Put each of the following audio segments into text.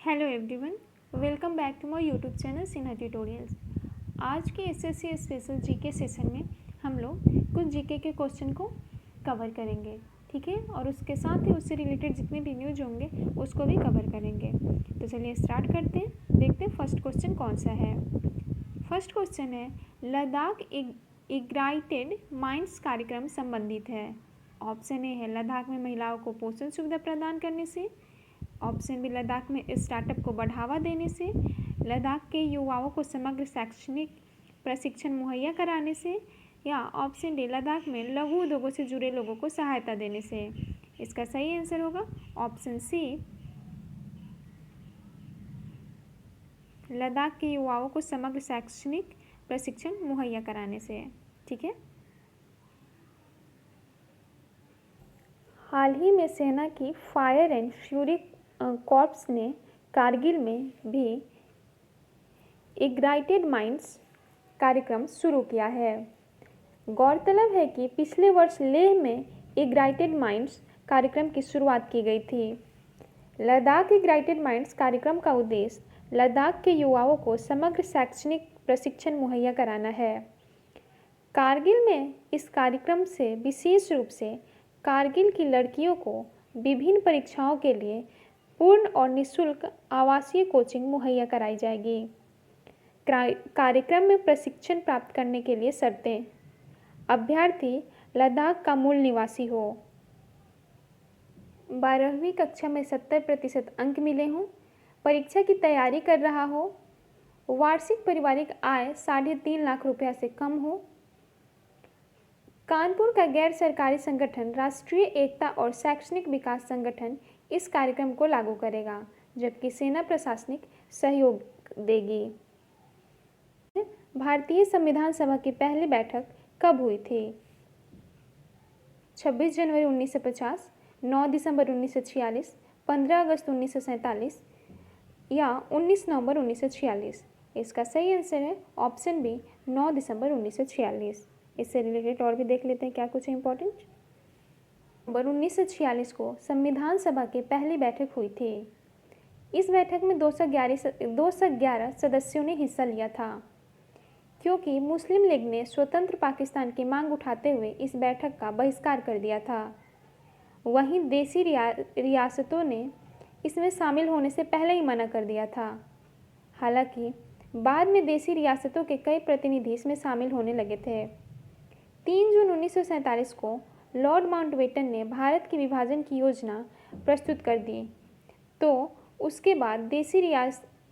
Hello everyone, welcome back to my YouTube channel Sinha tutorials. आज के SSC special GK session में हम लोग कुछ जीके के क्वेश्चन को कवर करेंगे, ठीक है, और उसके साथ ही उससे रिलेटेड जितने भी न्यूज होंगे उसको भी कवर करेंगे। तो चलिए स्टार्ट करते हैं, देखते हैं फर्स्ट क्वेश्चन कौन सा है। फर्स्ट क्वेश्चन है, लद्दाख इग्नाइटेड माइंड्स कार्यक्रम संबंधित है। ऑप्शन ए है लद्दाख में महिलाओं को पोषण सुविधा प्रदान करने से, ऑप्शन बी लद्दाख में स्टार्टअप को बढ़ावा देने से, लद्दाख के युवाओं को समग्र शैक्षणिक प्रशिक्षण मुहैया कराने से, या ऑप्शन डी लद्दाख में लघु उद्योगों से जुड़े लोगों को सहायता देने से। इसका सही आंसर होगा ऑप्शन सी, लद्दाख के युवाओं को समग्र शैक्षणिक प्रशिक्षण मुहैया कराने से, ठीक है। हाल ही में सेना की फायर एंड फ्यूरी कॉर्प्स ने कारगिल में भी इग्नाइटेड माइंड्स कार्यक्रम शुरू किया है। गौरतलब है कि पिछले वर्ष लेह में इग्नाइटेड माइंड्स कार्यक्रम की शुरुआत की गई थी। लद्दाख इग्नाइटेड माइंड्स कार्यक्रम का उद्देश्य लद्दाख के युवाओं को समग्र शैक्षणिक प्रशिक्षण मुहैया कराना है। कारगिल में इस कार्यक्रम से विशेष रूप से कारगिल की लड़कियों को विभिन्न परीक्षाओं के लिए पूर्ण और निःशुल्क आवासीय कोचिंग मुहैया कराई जाएगी। कार्यक्रम में प्रशिक्षण प्राप्त करने के लिए शर्तें: अभ्यर्थी लद्दाख का मूल निवासी हो, 12वीं कक्षा में 70% अंक मिले हों, परीक्षा की तैयारी कर रहा हो, वार्षिक पारिवारिक आय 3.5 लाख रुपया से कम हो। कानपुर का गैर सरकारी संगठन राष्ट्रीय एकता और शैक्षणिक विकास संगठन इस कार्यक्रम को लागू करेगा, जबकि सेना प्रशासनिक सहयोग देगी। भारतीय संविधान सभा की पहली बैठक कब हुई थी? 26 जनवरी 1950, 9 दिसंबर 1946, 15 अगस्त 1947 या 19 नवंबर 1946। इसका सही आंसर है ऑप्शन बी, 9 दिसंबर 1946। इससे रिलेटेड और भी देख लेते हैं क्या कुछ इम्पोर्टेंट। नवंबर 1946 को संविधान सभा की पहली बैठक हुई थी। इस बैठक में 211 सदस्यों ने हिस्सा लिया था। क्योंकि मुस्लिम लीग ने स्वतंत्र पाकिस्तान की मांग उठाते हुए इस बैठक का बहिष्कार कर दिया था। वहीं देसी रियासतों ने इसमें शामिल होने से पहले ही मना कर दिया था। हालांकि बाद में देसी रियासतों के कई प्रतिनिधि इसमें शामिल होने लगे थे। 3 जून 1947 को लॉर्ड माउंटबेटन ने भारत के विभाजन की योजना प्रस्तुत कर दी, तो उसके बाद देसी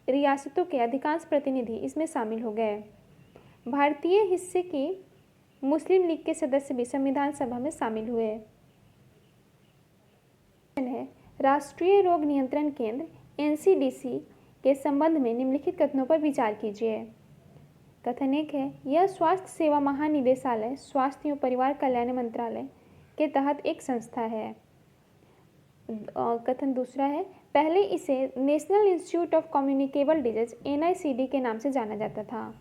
रियासतों के अधिकांश प्रतिनिधि इसमें शामिल हो गए। भारतीय हिस्से की मुस्लिम लीग के सदस्य भी संविधान सभा में शामिल हुए। राष्ट्रीय रोग नियंत्रण केंद्र एनसीडीसी के संबंध में निम्नलिखित कथनों पर विचार कीजिए। कथन 1 है, यह स्वास्थ्य सेवा महानिदेशालय, स्वास्थ्य एवं परिवार कल्याण मंत्रालय के तहत एक संस्था है। कथन 2 है, पहले इसे national institute of communicable disease NICD के नाम से जाना जाता था।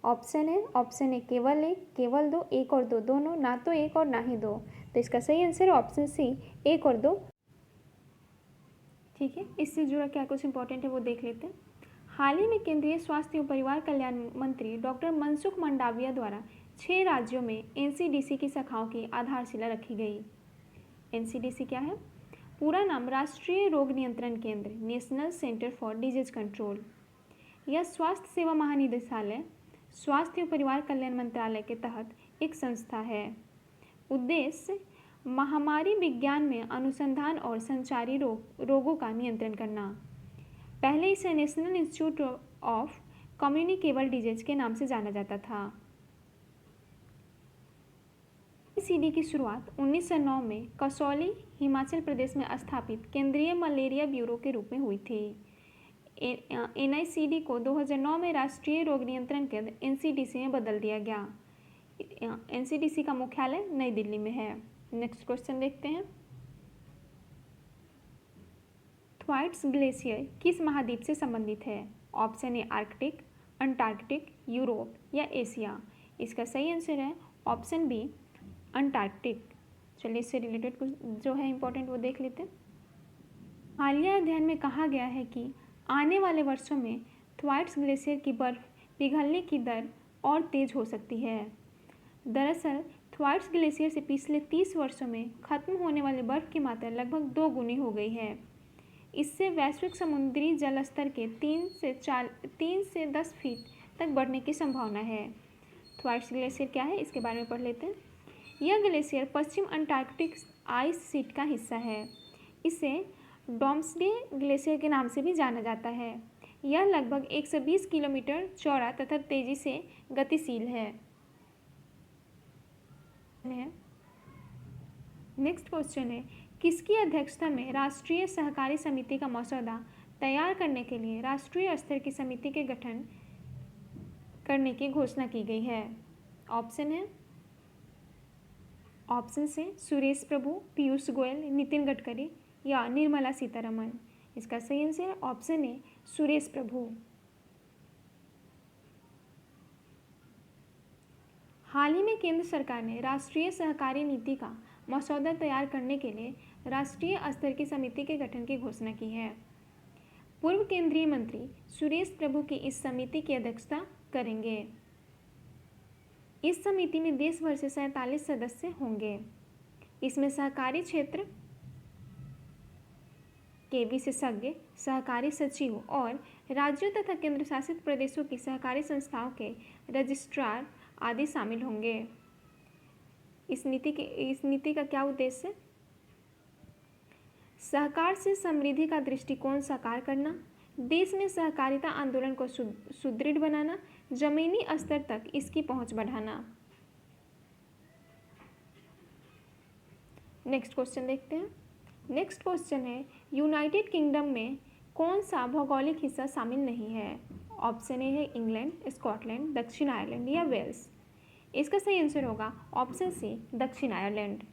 ऑप्शन है ऑप्शन ए केवल 1, केवल 2, 1 और 2 दोनों, ना तो 1 और ना ही 2। तो इसका सही आंसर है ऑप्शन सी, 1 और 2। ठीक है, इससे जुड़ा क्या कुछ इंपॉर्टेंट है वो देख लेते हैं। हाल ही में केंद्रीय स्वास्थ्य एवं परिवार कल्याण मंत्री डॉक्टर मनसुख मंडाविया द्वारा 6 राज्यों में NCDC की शाखाओं की आधारशिला रखी गई। NCDC क्या है? पूरा नाम राष्ट्रीय रोग नियंत्रण केंद्र, national centre for disease control. यह स्वास्थ्य सेवा महानिदेशालय, स्वास्थ्य एवं परिवार कल्याण मंत्रालय के तहत एक संस्था है। उद्देश्य महामारी विज्ञान में अनुसंधान और संचारी रोगों का नियंत्रण करना। पहले इसे national institute of communicable disease के नाम से जाना जाता था। NICD की शुरुआत 1909 में कसौली, हिमाचल प्रदेश में स्थापित केंद्रीय मलेरिया ब्यूरो के रूप में हुई थी। NICD को 2009 में राष्ट्रीय रोग नियंत्रण केंद्र NCDC में बदल दिया गया। NCDC का मुख्यालय नई दिल्ली में है। नेक्स्ट क्वेश्चन देखते हैं। थ्वाइट्स ग्लेशियर किस महाद्वीप से संबंधित है? Option A Arctic, Antarctic, Europe या एशिया। इसका सही आंसर है ऑप्शन बी, अंटार्कटिक। चलिए इससे रिलेटेड कुछ जो है इंपॉर्टेंट वो देख लेते हैं। हालिया अध्ययन में कहा गया है कि आने वाले वर्षों में थ्वाइट्स ग्लेशियर की बर्फ पिघलने की दर और तेज हो सकती है। दरअसल थ्वाइट्स ग्लेशियर से पिछले 30 वर्षों में खत्म होने वाली बर्फ की मात्रा लगभग 2 गुनी हो गई है। इससे वैश्विक समुद्री जल स्तर के 3 से 10 फीट तक बढ़ने की संभावना है। थ्वाइट्स ग्लेशियर क्या है, इसके बारे में पढ़ लेते हैं। यह ग्लेशियर पश्चिम अंटार्कटिक आइस शीट का हिस्सा है। इसे डोम्सडे ग्लेशियर के नाम से भी जाना जाता है। यह लगभग 120 किलोमीटर चौड़ा तथा तेजी से गतिशील है। नेक्स्ट क्वेश्चन है, किसकी अध्यक्षता में राष्ट्रीय सहकारी समिति का मसौदा तैयार करने के लिए राष्ट्रीय स्तर की समिति के गठन करने की घोषणा की गई है? ऑप्शन है, ऑप्शन से सुरेश प्रभु, पीयूष गोयल, नितिन गडकरी या निर्मला सीतारमण। इसका सही आंसर है ऑप्शन ए, सुरेश प्रभु। हाल ही में केंद्र सरकार ने राष्ट्रीय सहकारी नीति का मसौदा तैयार करने के लिए राष्ट्रीय स्तर की समिति के गठन की घोषणा की है। पूर्व केंद्रीय मंत्री सुरेश प्रभु की इस समिति की अध्यक्षता करेंगे। इस समिति में देश भर से 47 सदस्य होंगे। इसमें सहकारी क्षेत्र के विशेषज्ञ, सहकारी सचिव और राज्यों तथा केंद्र शासित प्रदेशों की सहकारी संस्थाओं के रजिस्ट्रार आदि शामिल होंगे। इस नीति का क्या उद्देश्य है? सहकार से समृद्धि का दृष्टिकोण साकार करना, देश में सहकारिता आंदोलन को सुदृढ़ बनाना, जमीनी स्तर तक इसकी पहुंच बढ़ाना। नेक्स्ट क्वेश्चन देखते हैं। नेक्स्ट क्वेश्चन है, यूनाइटेड किंगडम में कौन सा भौगोलिक हिस्सा शामिल नहीं है? ऑप्शन ए है इंग्लैंड, स्कॉटलैंड, दक्षिण आयरलैंड या वेल्स। इसका सही आंसर होगा ऑप्शन सी, दक्षिण आयरलैंड।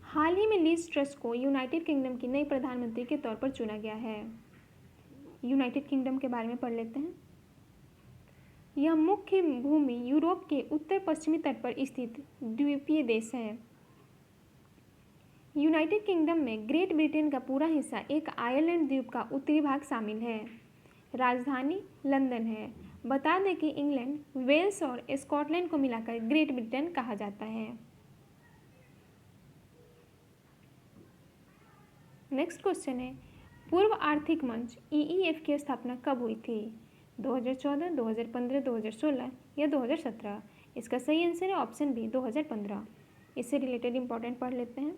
हाल ही में लीज ट्रस को यूनाइटेड किंगडम की नई प्रधानमंत्री के तौर पर चुना गया है। यूनाइटेड किंगडम के बारे में पढ़ लेते हैं। यह मुख्य भूमि यूरोप के उत्तर पश्चिमी तट पर स्थित द्वीपीय देश है। यूनाइटेड किंगडम में ग्रेट ब्रिटेन का पूरा हिस्सा एक आयरलैंड द्वीप का उत्तरी भाग शामिल है। राजधानी लंदन है। बता दें कि इंग्लैंड, वेल्स और स्कॉटलैंड को मिलाकर ग्रेट ब्रिटेन कहा जाता है। नेक्स्ट क्वेश्चन है, पूर्व आर्थिक मंच EEF की स्थापना कब हुई थी? 2014, 2015, 2016 या 2017। इसका सही आंसर है ऑप्शन बी, 2015। इससे रिलेटेड इंपॉर्टेंट पढ़ लेते हैं।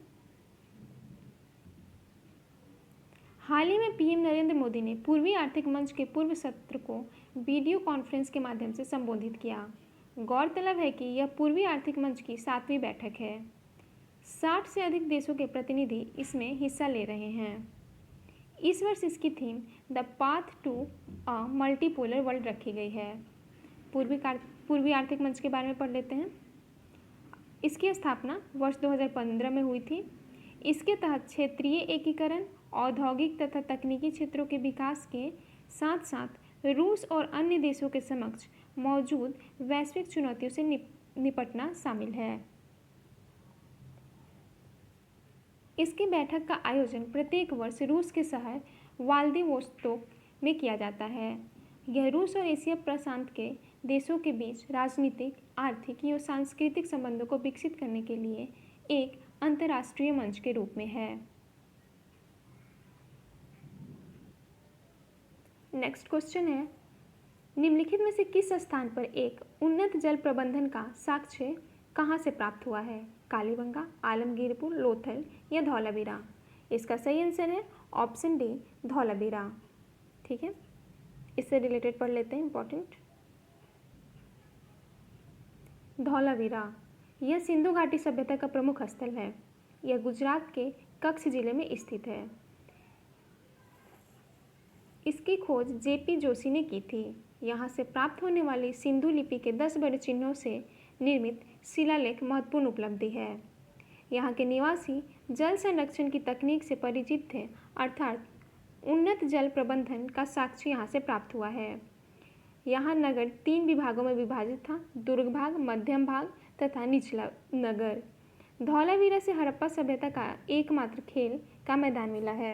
हाल ही में पीएम नरेंद्र मोदी ने पूर्वी आर्थिक मंच के पूर्व सत्र को वीडियो कॉन्फ्रेंस के माध्यम से संबोधित किया। गौरतलब है कि यह पूर्वी आर्थिक मंच की 7वीं बैठक है। 60 से अधिक देशों के प्रतिनिधि इसमें हिस्सा ले रहे हैं। इस वर्ष इसकी theme the path to a multipolar world रखी गई है। पूर्वी आर्थिक मंच के बारे में पढ़ लेते हैं। इसकी स्थापना वर्ष 2015 में हुई थी। इसके तहत क्षेत्रीय एकीकरण, औद्योगिक तथा तकनीकी क्षेत्रों के विकास के साथ साथ रूस और अन्य देशों के समक्ष मौजूद वैश्विक चुनौतियों से निपटना शामिल है। इसकी बैठक का आयोजन प्रत्येक वर्ष रूस के शहर व्लादिवोस्तोक में किया जाता है। यह रूस और एशिया प्रशांत के देशों के बीच राजनीतिक, आर्थिक और सांस्कृतिक संबंधों को विकसित करने के लिए एक अंतर्राष्ट्रीय मंच के रूप में है। नेक्स्ट क्वेश्चन है, निम्नलिखित में से किस स्थान पर एक उन्नत जल प्रबंधन का साक्ष्य कहाँ से प्राप्त हुआ है? कालीबंगा, आलमगीरपुर, लोथल या धौलावीरा। इसका सही आंसर है ऑप्शन डी, धौलावीरा। ठीक है, इससे रिलेटेड पढ़ लेते हैं इंपॉर्टेंट। धौलावीरा यह सिंधु घाटी सभ्यता का प्रमुख स्थल है। यह गुजरात के कच्छ जिले में स्थित है। इसकी खोज JP जोशी ने की थी। यहाँ से प्राप्त होने वाली सिंधु लिपि के 10 बड़े चिन्हों से निर्मित शिलालेख महत्वपूर्ण उपलब्धि है। यहाँ के निवासी जल संरक्षण की तकनीक से परिचित थे, अर्थात उन्नत जल प्रबंधन का साक्ष्य यहाँ से प्राप्त हुआ है। यहाँ नगर 3 विभागों में विभाजित था, दुर्ग भाग, मध्यम भाग तथा निचला नगर। धौलावीरा से हड़प्पा सभ्यता का एकमात्र खेल का मैदान मिला है।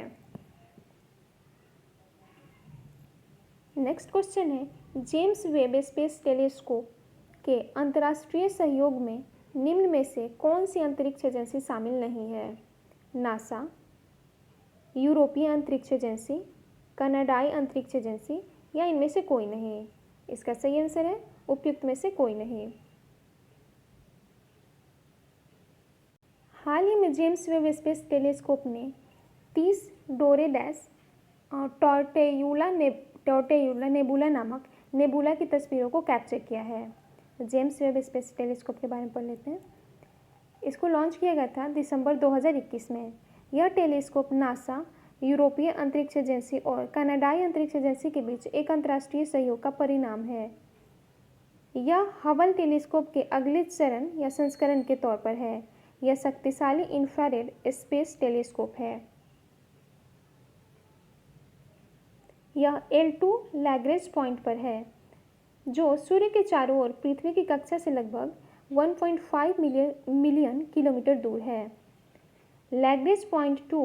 नेक्स्ट क्वेश्चन है, जेम्स वेब स्पेस टेलीस्कोप के अंतर्राष्ट्रीय सहयोग में निम्न में से कौन सी अंतरिक्ष एजेंसी शामिल नहीं है? नासा, यूरोपीय अंतरिक्ष एजेंसी, कनाडाई अंतरिक्ष एजेंसी या इनमें से कोई नहीं? इसका सही आंसर है उपयुक्त में से कोई नहीं। हाल ही में जेम्स वेब स्पेस टेलीस्कोप ने 30 डोरेडैस टॉर्टेयुला नेबुला नामक नेबुला की तस्वीरों को कैप्चर किया है। जेम्स वेब स्पेस टेलीस्कोप के बारे में पढ़ लेते हैं। इसको लॉन्च किया गया था दिसंबर 2021 में। यह टेलीस्कोप नासा, यूरोपीय अंतरिक्ष एजेंसी और कनाडाई अंतरिक्ष एजेंसी के बीच एक अंतर्राष्ट्रीय सहयोग का परिणाम है। यह हबल टेलीस्कोप के अगले चरण या संस्करण के तौर पर है। यह शक्तिशाली इंफ्रारेड स्पेस टेलीस्कोप है। यह L2 लैग्रेंज पॉइंट पर है, जो सूर्य के चारों ओर पृथ्वी की कक्षा से लगभग 1.5 मिलियन किलोमीटर दूर है। लैग्रेंज पॉइंट 2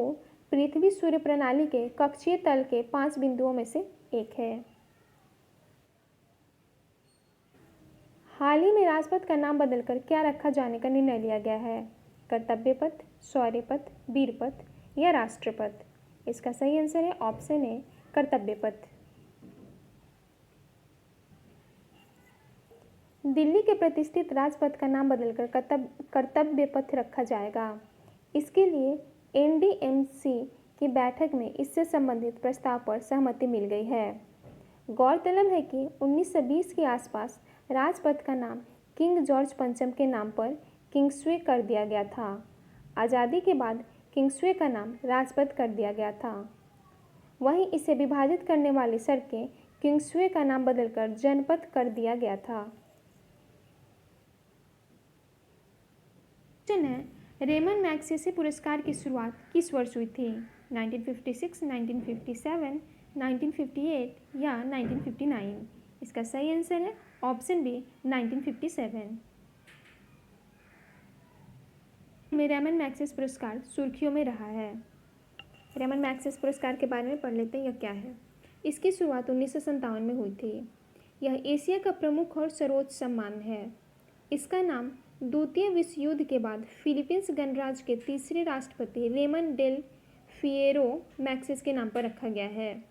पृथ्वी सूर्य प्रणाली के कक्षीय तल के 5 बिंदुओं में से एक है। हाल ही में राजपथ का नाम बदलकर क्या रखा जाने का निर्णय लिया गया है? कर्तव्य पथ, शौर्य पथ, वीर पथ या राष्ट्रपथ? इसका सही आंसर है ऑप्शन ए, कर्तव्य पथ। दिल्ली के प्रतिष्ठित राजपथ का नाम बदलकर कर्तव्य पथ रखा जाएगा। इसके लिए NDMC की बैठक में इससे संबंधित प्रस्ताव पर सहमति मिल गई है। गौरतलब है कि 1920 के आसपास राजपथ का नाम किंग जॉर्ज पंचम के नाम पर किंग्सवे कर दिया गया था। आज़ादी के बाद किंग्सवे का नाम राजपथ कर दिया गया था। वहीं इसे विभाजित करने वाली सड़कें किंग्सवे का नाम बदलकर जनपथ कर दिया गया था। क्वेश्चन है, रेमन मैग्सेसे पुरस्कार की शुरुआत किस वर्ष हुई थी? 1956, 1957, 1958 या 1959? इसका सही आंसर है ऑप्शन बी, 1957 में रेमन मैग्सेसे पुरस्कार सुर्खियों में रहा है। रेमन मैग्सेसे पुरस्कार के बारे में पढ़ लेते हैं, यह क्या है। इसकी शुरुआत 1957 में हुई थी। यह एशिया का प्रमुख और सर्वोच्च सम्मान है। इसका नाम द्वितीय विश्व युद्ध के बाद फिलीपींस गणराज्य के तीसरे राष्ट्रपति रेमन डेल फिएरो मैग्सेसे के नाम पर रखा गया है।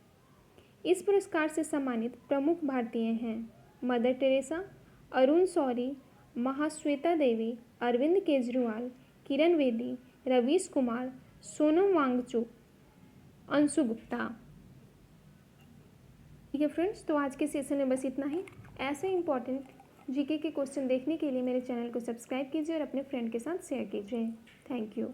इस पुरस्कार से सम्मानित प्रमुख भारतीय हैं मदर टेरेसा, अरुण शौरी, महाश्वेता देवी, अरविंद केजरीवाल, किरण बेदी, रवीश कुमार, सोनम वांगचुक, अंशु गुप्ता। ठीक है फ्रेंड्स, तो आज के सेशन में बस इतना ही। ऐसे इंपॉर्टेंट जीके के क्वेश्चन देखने के लिए मेरे चैनल को सब्सक्राइब कीजिए और अपने फ्रेंड के साथ शेयर कीजिए। Thank you.